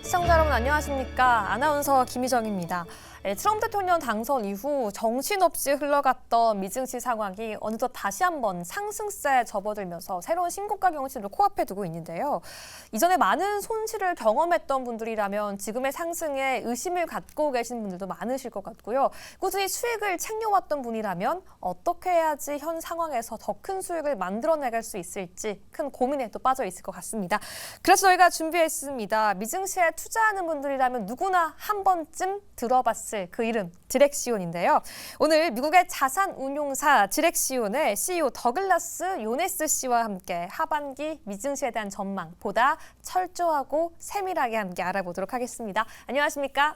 시청자 여러분 안녕하십니까? 아나운서 김희정입니다. 트럼프 대통령 당선 이후 정신없이 흘러갔던 미증시 상황이 어느덧 다시 한번 상승세에 접어들면서 새로운 신고가 경신을 코앞에 두고 있는데요. 이전에 많은 손실을 경험했던 분들이라면 지금의 상승에 의심을 갖고 계신 분들도 많으실 것 같고요. 꾸준히 수익을 챙겨왔던 분이라면 어떻게 해야지 현 상황에서 더 큰 수익을 만들어내갈 수 있을지 큰 고민에 또 빠져 있을 것 같습니다. 그래서 저희가 준비했습니다. 미증시에 투자하는 분들이라면 누구나 한 번쯤 들어봤을 그 이름 디렉시온인데요. 오늘 미국의 자산운용사 디렉시온의 CEO 더글라스 요네스 씨와 함께 하반기 미증시에 대한 전망 보다 철저하고 세밀하게 함께 알아보도록 하겠습니다. 안녕하십니까?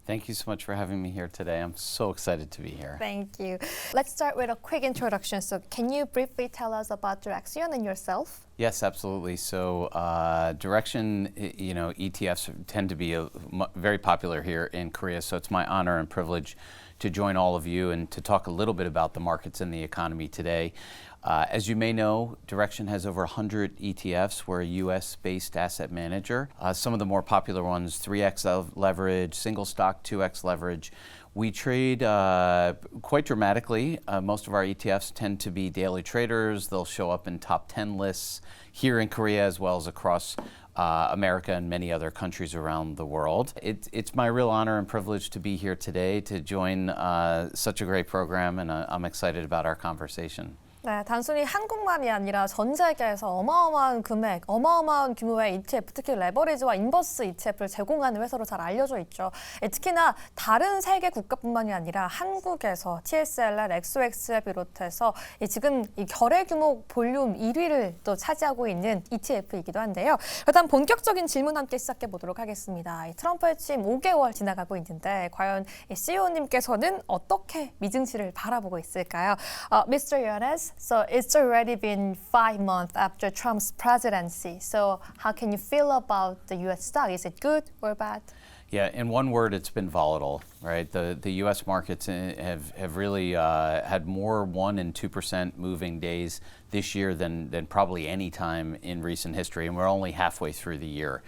Thank you so much for having me here today. I'm so excited to be here. Thank you. Let's start with a quick introduction. So can you briefly tell us about Direxion and yourself? Yes, absolutely. So direction, ETFs tend to be very popular here in Korea. So it's my honor and privilege to join all of you and to talk a little bit about the markets and the economy today. As you may know, Direxion has over 100 ETFs. We're a US-based asset manager. Some of the more popular ones, 3x leverage, single stock, 2x leverage. We trade quite dramatically. Most of our ETFs tend to be daily traders. They'll show up in top 10 lists here in Korea as well as across America and many other countries around the world. It's my real honor and privilege to be here today to join such a great program, and I'm excited about our conversation. 네, 단순히 한국만이 아니라 전 세계에서 어마어마한 금액, 어마어마한 규모의 ETF, 특히 레버리지와 인버스ETF를 제공하는 회사로 잘 알려져 있죠. 특히나 다른 세계 국가뿐만이 아니라 한국에서 TSLR, SOXL 비롯해서 지금 이 거래 규모 볼륨 1위를 또 차지하고 있는 ETF이기도 한데요. 일단 본격적인 질문 함께 시작해 보도록 하겠습니다. 트럼프의 취임 5개월 지나가고 있는데 과연 CEO님께서는 어떻게 미증시를 바라보고 있을까요? Mr. Yones, so it's already been 5 months after Trump's presidency. So how can you feel about the U.S. stock? Is it good or bad? Yeah, in one word, it's been volatile, right? The U.S. markets have really had more 1% and 2% moving days this year than probably any time in recent history, and we're only halfway through the year.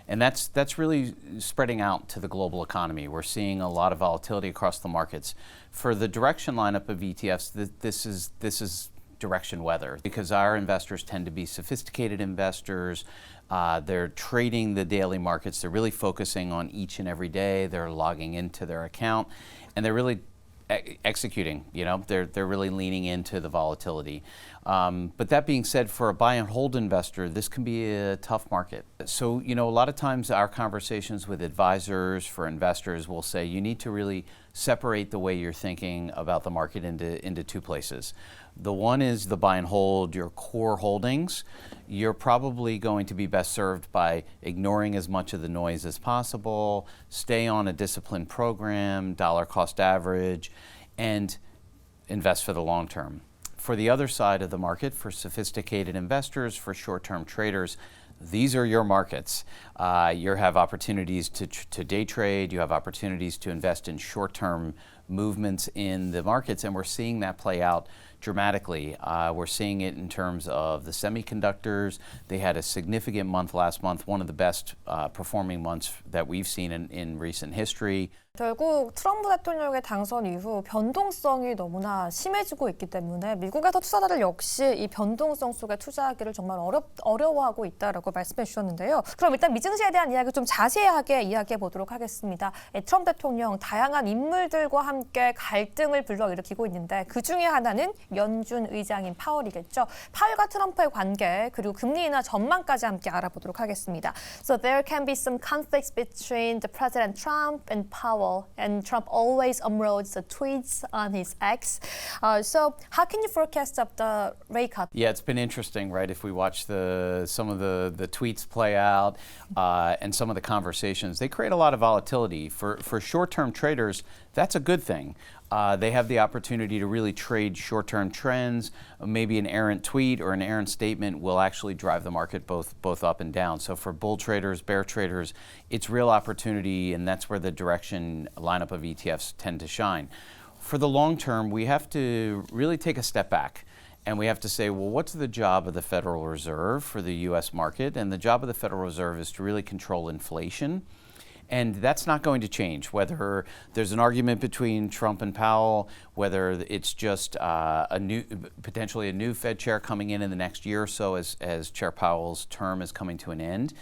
And that's really spreading out to the global economy. We're seeing a lot of volatility across the markets. For the direction lineup of ETFs, this is direction weather because our investors tend to be sophisticated investors. They're trading the daily markets. They're really focusing on each and every day. They're logging into their account, and they're really executing. They're really leaning into the volatility. But that being said, for a buy and hold investor, this can be a tough market. So, a lot of times our conversations with advisors for investors will say you need to really separate the way you're thinking about the market into two places. The one is the buy and hold, your core holdings. You're probably going to be best served by ignoring as much of the noise as possible, stay on a disciplined program, dollar cost average, and invest for the long term. For the other side of the market, for sophisticated investors, for short-term traders, these are your markets. You have opportunities to day trade. You have opportunities to invest in short-term movements in the markets, and we're seeing that play out dramatically. We're seeing it in terms of the semiconductors. They had a significant month last month, one of the best performing months that we've seen in recent history. 결국 트럼프 대통령의 당선 이후 변동성이 너무나 심해지고 있기 때문에 미국에서 투자자들 역시 이 변동성 속에 투자하기를 정말 어려워하고 있다라고 말씀해 주셨는데요. 그럼 일단 미증시에 대한 이야기 좀 자세하게 이야기해 보도록 하겠습니다. 트럼프 대통령 다양한 인물들과 함께 갈등을 불러일으키고 있는데 그중에 하나는 연준 의장인 파월이겠죠. 파월과 트럼프의 관계 그리고 금리 인하 전망까지 함께 알아보도록 하겠습니다. So there can be some conflicts between the President Trump and Powell. And Trump always uploads the tweets on his X. So how can you forecast up the rate cut? Yeah, it's been interesting, right? If we watch some of the tweets play out and some of the conversations, they create a lot of volatility. For short-term traders, that's a good thing. They have the opportunity to really trade short-term trends. Maybe an errant tweet or an errant statement will actually drive the market both up and down. So for bull traders, bear traders, it's real opportunity, and that's where the direction lineup of ETFs tend to shine. For the long term, we have to really take a step back And we have to say, well, what's the job of the Federal Reserve for the U.S. market? And the job of the Federal Reserve is to really control inflation. And that's not going to change, whether there's an argument between Trump and Powell, whether it's just potentially a new Fed chair coming in the next year or so as Chair Powell's term is coming to an end.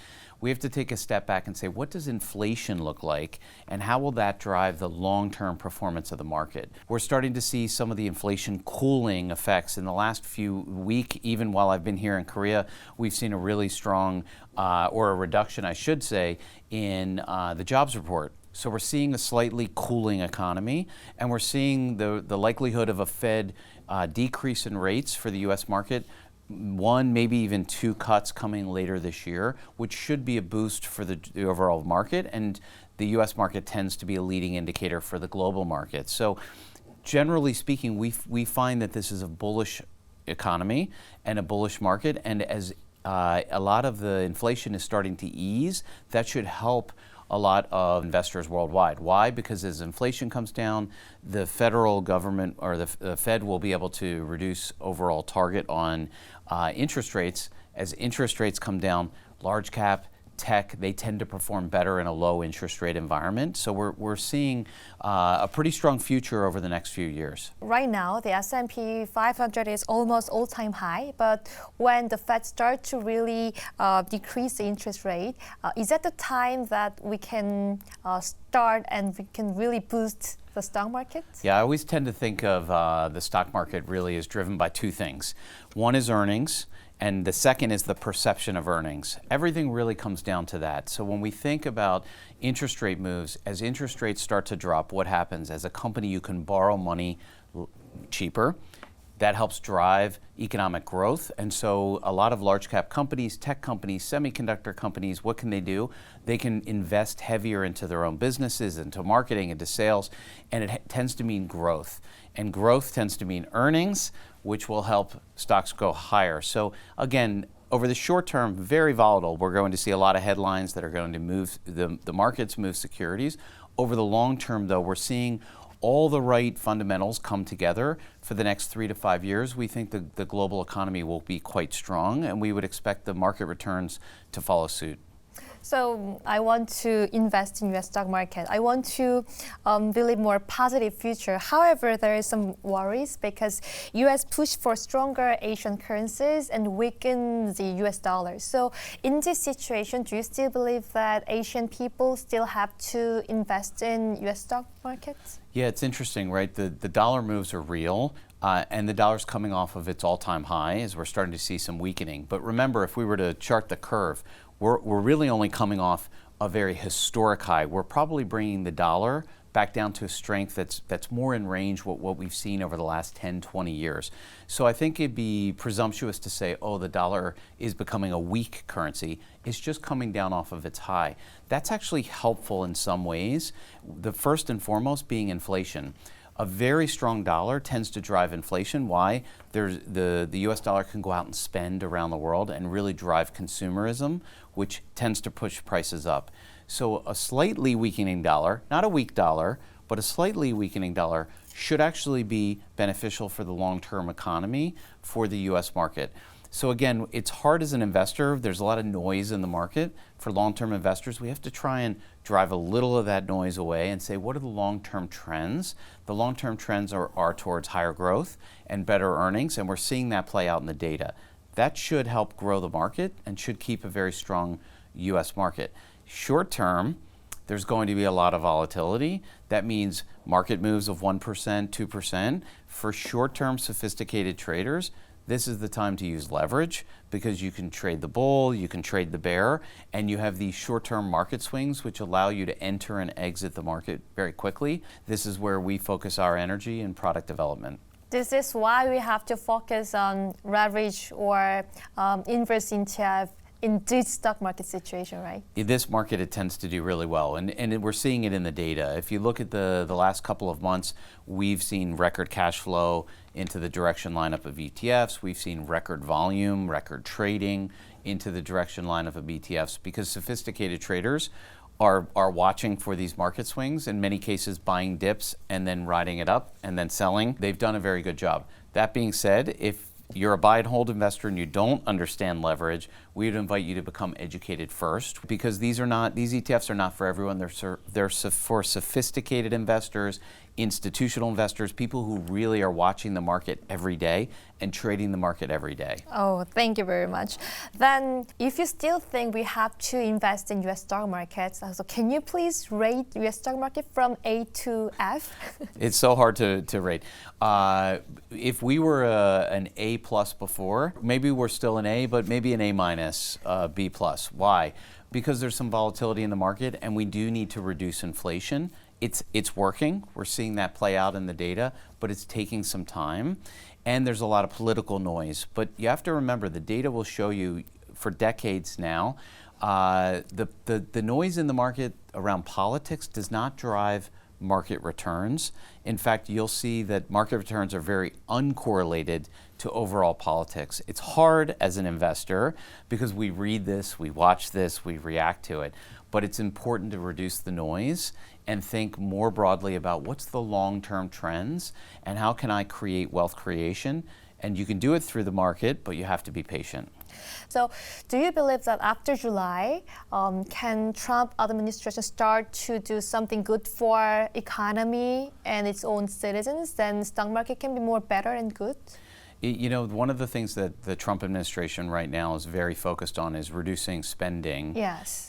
We have to take a step back and say, what does inflation look like, and how will that drive the long-term performance of the market? We're starting to see some of the inflation cooling effects in the last few weeks. Even while I've been here in Korea, we've seen a really strong, or a reduction, I should say, in the jobs report. So we're seeing a slightly cooling economy, and we're seeing the likelihood of a Fed decrease in rates for the U.S. market, one, maybe even two cuts coming later this year, which should be a boost for the overall market. And the U.S. market tends to be a leading indicator for the global market. So generally speaking, we find that this is a bullish economy and a bullish market. And as a lot of the inflation is starting to ease, that should help a lot of investors worldwide. Why? Because as inflation comes down, the federal government or the Fed will be able to reduce overall target on interest rates. As interest rates come down, large cap, tech, they tend to perform better in a low interest rate environment. So we're seeing a pretty strong future over the next few years. Right now, the S&P 500 is almost all-time high, but when the Fed starts to really decrease the interest rate, is that the time that we can start and we can really boost the stock market? Yeah, I always tend to think of the stock market really is driven by two things. One is earnings, and the second is the perception of earnings. Everything really comes down to that. So when we think about interest rate moves, as interest rates start to drop, what happens? As a company, you can borrow money cheaper. That helps drive economic growth. And so a lot of large cap companies, tech companies, semiconductor companies, what can they do? They can invest heavier into their own businesses, into marketing, into sales, and it tends to mean growth. And growth tends to mean earnings, which will help stocks go higher. So again, over the short term, very volatile. We're going to see a lot of headlines that are going to move the markets, move securities. Over the long term, though, we're seeing all the right fundamentals come together. For the next 3 to 5 years, we think the global economy will be quite strong, and we would expect the market returns to follow suit. So I want to invest in U.S. stock market. I want to build a more positive future. However, there is some worries because U.S. push for stronger Asian currencies and weaken the U.S. dollar. So in this situation, do you still believe that Asian people still have to invest in U.S. stock markets? Yeah, it's interesting, right? The dollar moves are real. And the dollar's coming off of its all-time high as we're starting to see some weakening. But remember, if we were to chart the curve, we're really only coming off a very historic high. We're probably bringing the dollar back down to a strength that's more in range with what we've seen over the last 10, 20 years. So I think it'd be presumptuous to say, oh, the dollar is becoming a weak currency. It's just coming down off of its high. That's actually helpful in some ways. The first and foremost being inflation. A very strong dollar tends to drive inflation. Why? The US dollar can go out and spend around the world and really drive consumerism, which tends to push prices up. So a slightly weakening dollar, not a weak dollar, but a slightly weakening dollar should actually be beneficial for the long-term economy for the US market. So again, it's hard as an investor. There's a lot of noise in the market. For long-term investors, we have to try and drive a little of that noise away and say, what are the long-term trends? The long-term trends are towards higher growth and better earnings, and we're seeing that play out in the data. That should help grow the market and should keep a very strong U.S. market. Short term, there's going to be a lot of volatility. That means market moves of 1%, 2%. For short-term sophisticated traders, this is the time to use leverage because you can trade the bull, you can trade the bear, and you have these short-term market swings which allow you to enter and exit the market very quickly. This is where we focus our energy in product development. This is why we have to focus on leverage or inverse ETF in this stock market situation, right? In this market, it tends to do really well, and we're seeing it in the data. If you look at the last couple of months, we've seen record cash flow into the direction lineup of ETFs. We've seen record volume, record trading into the direction lineup of ETFs because sophisticated traders are watching for these market swings, in many cases buying dips and then riding it up and then selling. They've done a very good job. That being said, you're a buy and hold investor and you don't understand leverage, we would invite you to become educated first, because these ETFs are not for everyone. They're for sophisticated investors, institutional investors, people who really are watching the market every day and trading the market every day. Oh, thank you very much. Then, if you still think we have to invest in U.S. stock markets, so can you please rate U.S. stock market from A to F? It's so hard to rate. If we were an A plus before, maybe we're still an A, but maybe an A minus, B plus. Why? Because there's some volatility in the market, and we do need to reduce inflation. It's working. We're seeing that play out in the data, but it's taking some time. And there's a lot of political noise. But you have to remember, the data will show you for decades now, the noise in the market around politics does not drive market returns. In fact, you'll see that market returns are very uncorrelated to overall politics. It's hard as an investor because we read this, we watch this, we react to it. But it's important to reduce the noise and think more broadly about what's the long-term trends and how can I create wealth creation. And you can do it through the market, but you have to be patient. So, do you believe that after July, can Trump administration start to do something good for economy and its own citizens? Then stock market can be more better and good? You know, one of the things that the Trump administration right now is very focused on is reducing spending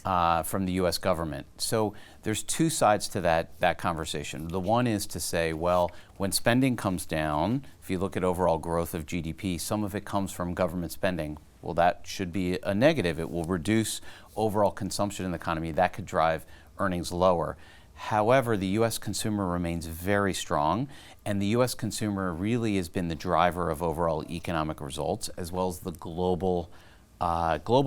from the U.S. government. So there's two sides to that conversation. The one is to say, well, when spending comes down, if you look at overall growth of GDP, some of it comes from government spending. Well, that should be a negative. It will reduce overall consumption in the economy. That could drive earnings lower. However, the U.S. consumer remains very strong, and the U.S. consumer really has been the driver of overall economic results, as well as the global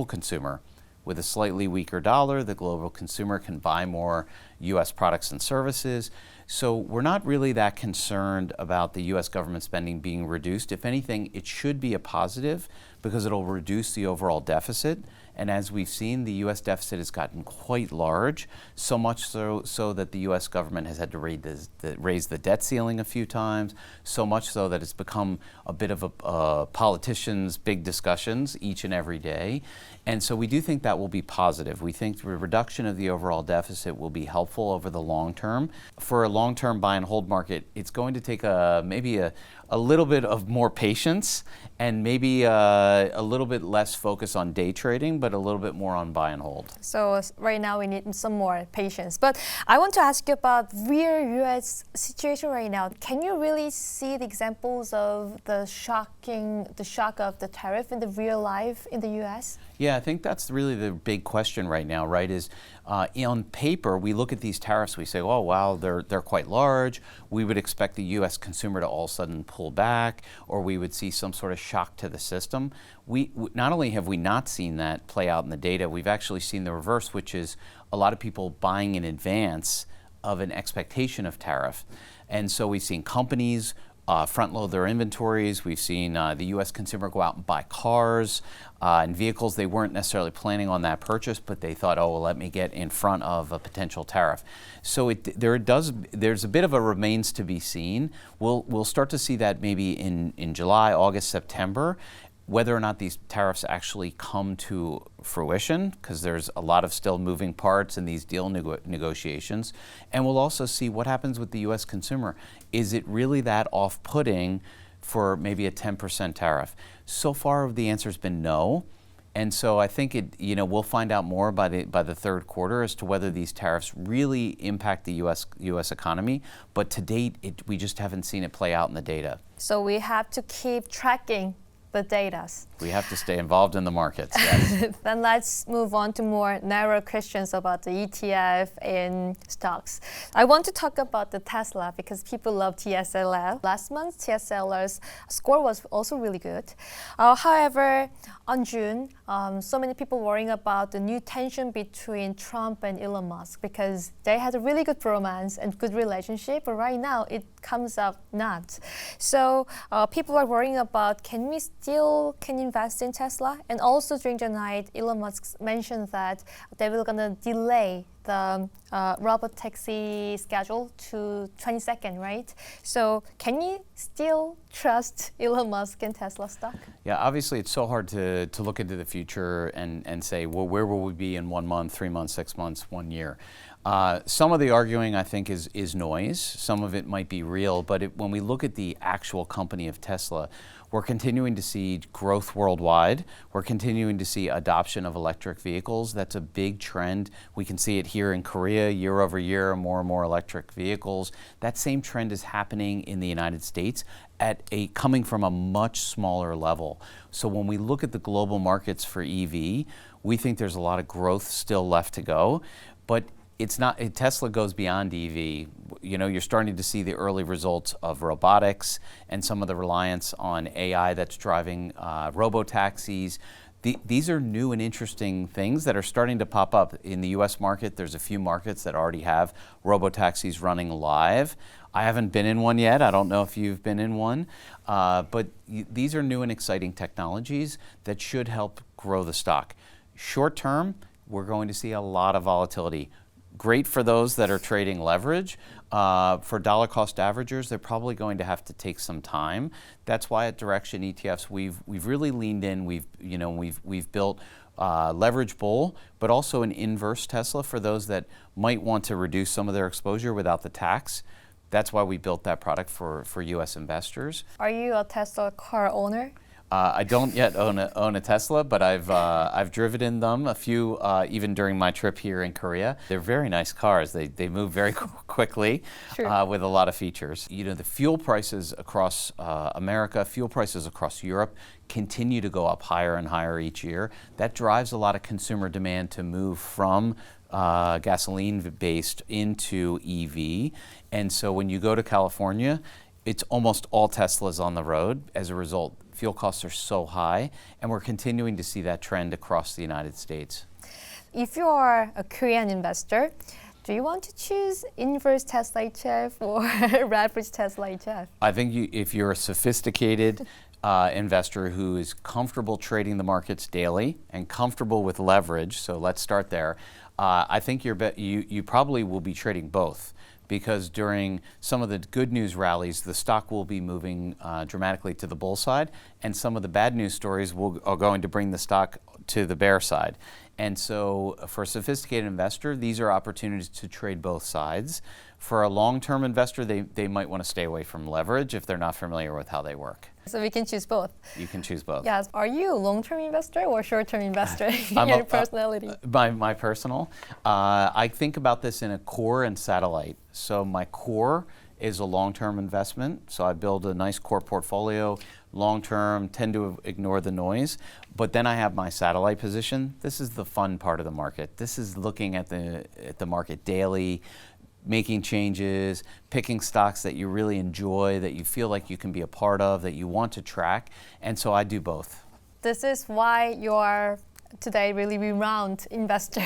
consumer. With a slightly weaker dollar, the global consumer can buy more U.S. products and services. So we're not really that concerned about the U.S. government spending being reduced. If anything, it should be a positive because it'll reduce the overall deficit. And as we've seen, the U.S. deficit has gotten quite large, so much so that the U.S. government has had to raise the debt ceiling a few times, so much so that it's become a bit of a politicians' big discussions each and every day. And so we do think that will be positive. We think the reduction of the overall deficit will be helpful over the long term. For a long-term buy and hold market, it's going to take maybe a little bit of more patience and maybe a little bit less focus on day trading, but a little bit more on buy and hold. So right now we need some more patience. But I want to ask you about real U.S. situation right now. Can you really see the examples of the shock of the tariff in the real life in the U.S.? Yeah, I think that's really the big question right now, right? Is on paper, we look at these tariffs, we say, oh, wow, they're quite large. We would expect the U.S. consumer to all of a sudden pull back, or we would see some sort of shock to the system. Not only have we not seen that play out in the data, we've actually seen the reverse, which is a lot of people buying in advance of an expectation of tariff. And so we've seen companies front load their inventories. We've seen the U.S. consumer go out and buy cars and vehicles they weren't necessarily planning on that purchase, but they thought, oh, well, let me get in front of a potential tariff. So there's a bit of a remains to be seen. We'll start to see that maybe in July, August, September, whether or not these tariffs actually come to fruition, because there's a lot of still moving parts in these deal negotiations. And we'll also see what happens with the U.S. consumer. Is it really that off-putting for maybe a 10% tariff? So far, the answer's been no. And so I think we'll find out more by the third quarter as to whether these tariffs really impact the U.S. economy. But to date, we just haven't seen it play out in the data. So we have to keep tracking the data. We have to stay involved in the markets, yes. Then let's move on to more narrow questions about the ETF and stocks. I want to talk about the Tesla because people love TSLL. Last month, TSLR's score was also really good. However, on June, so many people worrying about the new tension between Trump and Elon Musk because they had a really good romance and good relationship, but right now it comes up not. So people are worrying about can we still invest in Tesla? And also during the night, Elon Musk mentioned that they were going to delay the robot taxi schedule to 22nd, right? So can you still trust Elon Musk and Tesla stock? Yeah, obviously it's so hard to look into the future and say, well, where will we be in 1 month, 3 months, 6 months, 1 year? Some of the arguing, I think, is noise. Some of it might be real, but when we look at the actual company of Tesla, we're continuing to see growth worldwide. We're continuing to see adoption of electric vehicles. That's a big trend. We can see it here in Korea, year over year, more and more electric vehicles. That same trend is happening in the United States coming from a much smaller level. So when we look at the global markets for EV, we think there's a lot of growth still left to go, but it's not. Tesla goes beyond EV. You know, you're starting to see the early results of robotics and some of the reliance on AI that's driving robo-taxis. These are new and interesting things that are starting to pop up. In the US market, there's a few markets that already have robo-taxis running live. I haven't been in one yet. I don't know if you've been in one. But these are new and exciting technologies that should help grow the stock. Short term, we're going to see a lot of volatility. Great for those that are trading leverage. For dollar cost averagers, they're probably going to have to take some time. That's why at Direxion ETFs, we've really leaned in. We've built leverage bull, but also an inverse Tesla for those that might want to reduce some of their exposure without the tax. That's why we built that product for U.S. investors. Are you a Tesla car owner? I don't yet own a Tesla, but I've driven in them a few even during my trip here in Korea. They're very nice cars. They move very quickly with a lot of features. You know, the fuel prices across America, fuel prices across Europe continue to go up higher and higher each year. That drives a lot of consumer demand to move from gasoline-based into EV. And so when you go to California, it's almost all Teslas on the road. As a result, fuel costs are so high, and we're continuing to see that trend across the United States. If you are a Korean investor, do you want to choose inverse Tesla ETF or leverage Tesla ETF? I think if you're a sophisticated investor who is comfortable trading the markets daily and comfortable with leverage, so let's start there, I think you probably will be trading both. Because during some of the good news rallies, the stock will be moving dramatically to the bull side, and some of the bad news stories are going to bring the stock to the bear side. And so for a sophisticated investor, these are opportunities to trade both sides. For a long-term investor, they might want to stay away from leverage if they're not familiar with how they work. So we can choose both. You can choose both. Yes. Are you a long-term investor or short-term investor in your personality? My personal. I think about this in a core and satellite. So my core is a long-term investment. So I build a nice core portfolio, long-term, tend to ignore the noise. But then I have my satellite position. This is the fun part of the market. This is looking at the market daily, making changes, picking stocks that you really enjoy, that you feel like you can be a part of, that you want to track. And so I do both. This is why you are today really renowned investor.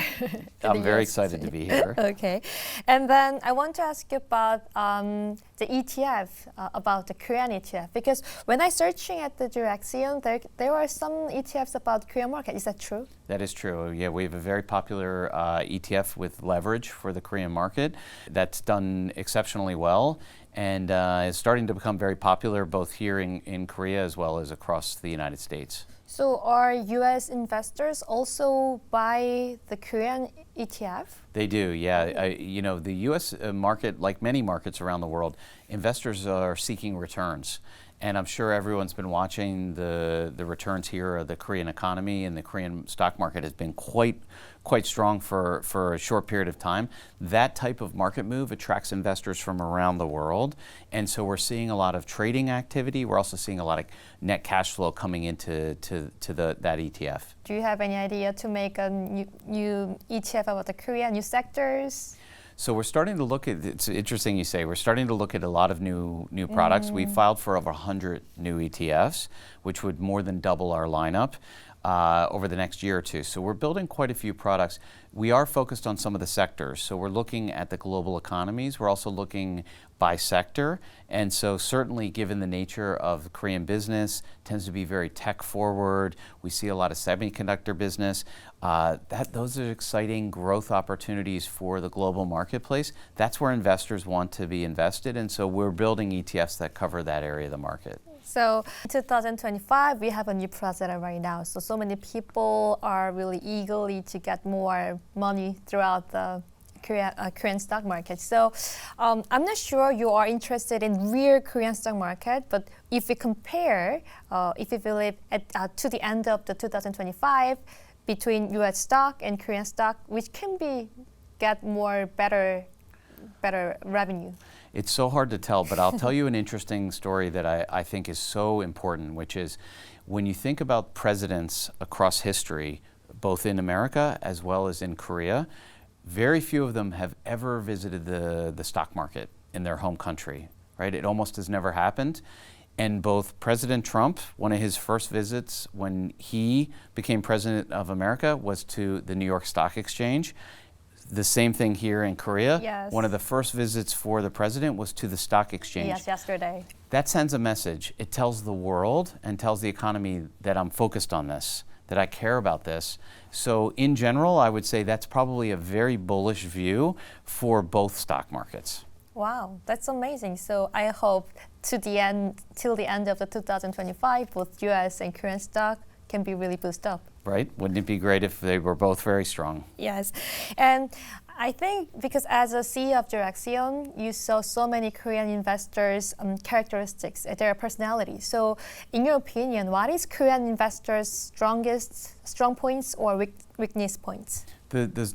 I'm very excited to be here. Okay. And then I want to ask you about the ETF, about the Korean ETF, because when I searching at the Direxion, there were some ETFs about Korean market. Is that true? That is true. Yeah, we have a very popular ETF with leverage for the Korean market that's done exceptionally well and is starting to become very popular both here in Korea as well as across the United States. So are U.S. investors also buy the Korean ETF? They do, yeah. You know, the U.S. market, like many markets around the world, investors are seeking returns. And I'm sure everyone's been watching the returns here of the Korean economy, and the Korean stock market has been quite strong for a short period of time. That type of market move attracts investors from around the world. And so we're seeing a lot of trading activity. We're also seeing a lot of net cash flow coming into that ETF. Do you have any idea to make a new ETF about the Korea, new sectors? So we're starting to look at, it's interesting you say, we're starting to look at a lot of new products. We filed for over 100 new ETFs, which would more than double our lineup. over the next year or two. So we're building quite a few products. We are focused on some of the sectors. So we're looking at the global economies. We're also looking by sector. And so certainly given the nature of Korean business, tends to be very tech forward. We see a lot of semiconductor business. Those are exciting growth opportunities for the global marketplace. That's where investors want to be invested. And so we're building ETFs that cover that area of the market. So 2025, we have a new president right now. So many people are really eagerly to get more money throughout the Korean stock market. So I'm not sure you are interested in real Korean stock market, but if we compare, if we believe to the end of the 2025 between U.S. stock and Korean stock, which can be get more better revenue. It's so hard to tell, but I'll tell you an interesting story that I think is so important, which is when you think about presidents across history, both in America as well as in Korea, very few of them have ever visited the stock market in their home country, right? It almost has never happened. And both President Trump, one of his first visits when he became president of America was to the New York Stock Exchange. The same thing here in Korea. Yes. One of the first visits for the president was to the stock exchange. Yes, yesterday. That sends a message. It tells the world and tells the economy that I'm focused on this, that I care about this. So in general, I would say that's probably a very bullish view for both stock markets. Wow, that's amazing. So I hope till the end of the 2025, both U.S. and Korean stock can be really boosted up. Right? Wouldn't it be great if they were both very strong? Yes, and I think because as a CEO of Direk시온, you saw so many Korean investors' characteristics, their personality. So in your opinion, what is Korean investors' strong points or weakness points?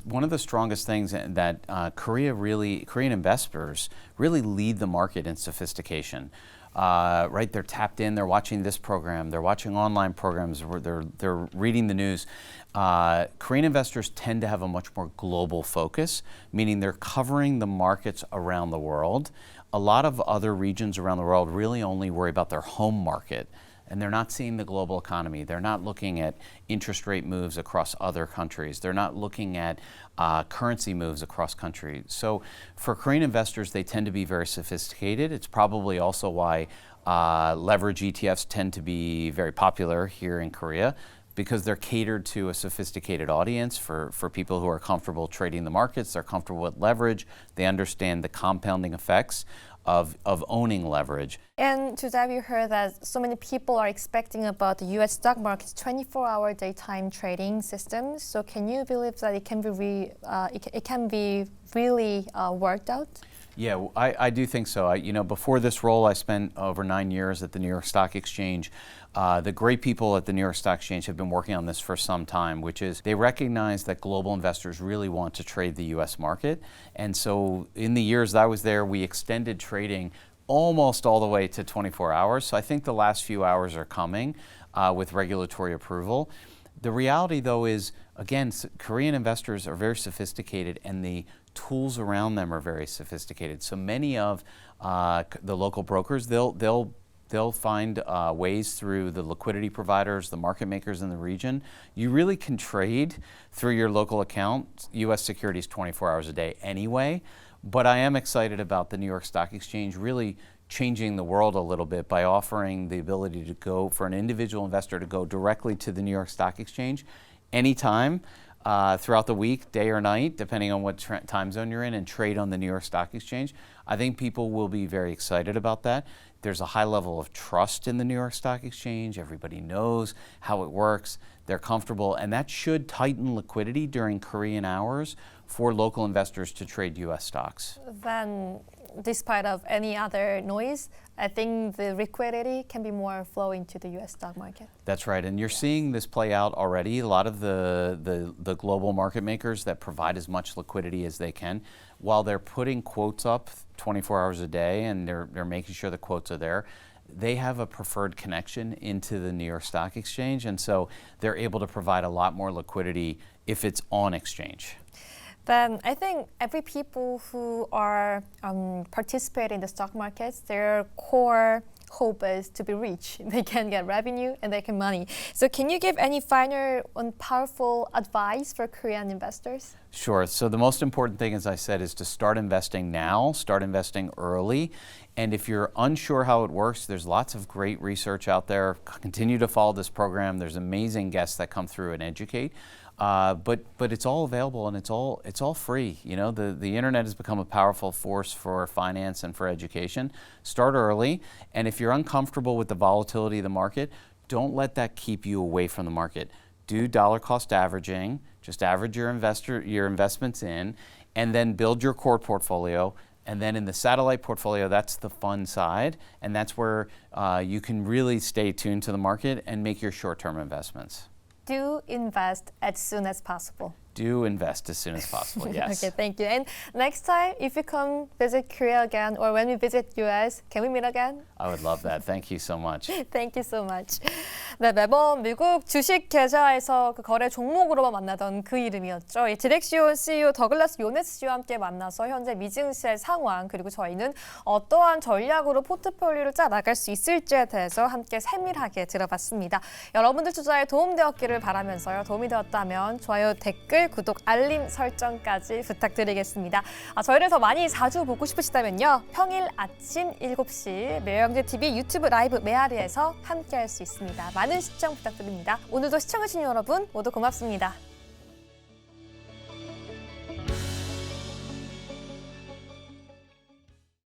One of the strongest things that Korean investors really lead the market in sophistication. Right, they're tapped in. They're watching this program. They're watching online programs. They're reading the news. Korean investors tend to have a much more global focus, meaning they're covering the markets around the world. A lot of other regions around the world really only worry about their home market, and they're not seeing the global economy. They're not looking at interest rate moves across other countries. They're not looking at currency moves across countries. So for Korean investors, they tend to be very sophisticated. It's probably also why leverage ETFs tend to be very popular here in Korea, because they're catered to a sophisticated audience for people who are comfortable trading the markets. They're comfortable with leverage. They understand the compounding effects of owning leverage. And today we heard that so many people are expecting about the U.S. stock market's 24-hour daytime trading system. So can you believe that it can be really worked out? Yeah, I do think so. Before this role, I spent over 9 years at the New York Stock Exchange. The great people at the New York Stock Exchange have been working on this for some time, which is they recognize that global investors really want to trade the U.S. market. And so in the years that I was there, we extended trading almost all the way to 24 hours. So I think the last few hours are coming with regulatory approval. The reality, though, is, again, Korean investors are very sophisticated, and the tools around them are very sophisticated. So many of the local brokers, they'll find ways through the liquidity providers, the market makers in the region. You really can trade through your local account, U.S. securities 24 hours a day anyway. But I am excited about the New York Stock Exchange really changing the world a little bit by offering the ability to go, for an individual investor to go directly to the New York Stock Exchange anytime throughout the week, day or night, depending on what time zone you're in, and trade on the New York Stock Exchange. I think people will be very excited about that. There's a high level of trust in the New York Stock Exchange. Everybody knows how it works. They're comfortable, and that should tighten liquidity during Korean hours for local investors to trade U.S. stocks. Then, despite of any other noise, I think the liquidity can be more flowing to the U.S. stock market. That's right, and you're seeing this play out already. A lot of the global market makers that provide as much liquidity as they can, while they're putting quotes up 24 hours a day and they're making sure the quotes are there, they have a preferred connection into the New York Stock Exchange, and so they're able to provide a lot more liquidity if it's on exchange. Then I think every people who are participating in the stock markets, their core hope is to be rich. They can get revenue and they can money. So can you give any final and powerful advice for Korean investors? Sure. So the most important thing, as I said, is to start investing now, start investing early. And if you're unsure how it works, there's lots of great research out there. Continue to follow this program. There's amazing guests that come through and educate. But it's all available and it's all free. You know, the internet has become a powerful force for finance and for education. Start early, and if you're uncomfortable with the volatility of the market, don't let that keep you away from the market. Do dollar cost averaging. Just average your investments in, and then build your core portfolio. And then in the satellite portfolio, that's the fun side, and that's where you can really stay tuned to the market and make your short-term investments. Do invest as soon as possible. Do invest as soon as possible, yes. Okay, thank you. And next time, if you come visit Korea again, or when we visit US, can we meet again? I would love that. Thank you so much. Thank you so much. 네, 매번 미국 주식 계좌에서 그 거래 종목으로만 만나던 그 이름이었죠. 이 디렉시온 CEO 더글라스 요네스 씨와 함께 만나서 현재 미증시의 상황, 그리고 저희는 어떠한 전략으로 포트폴리오를 짜 나갈 수 있을지에 대해서 함께 세밀하게 들어봤습니다. 여러분들 투자에 도움되었기를 바라면서요. 도움이 되었다면 좋아요, 댓글, 구독, 알림 설정까지 부탁드리겠습니다. 저희를 더 많이 자주 보고 싶으시다면요. 평일 아침 7시 매일경제TV 유튜브 라이브 매아리에서 함께할 수 있습니다. 많은 시청 부탁드립니다. 오늘도 시청해주신 여러분 모두 고맙습니다.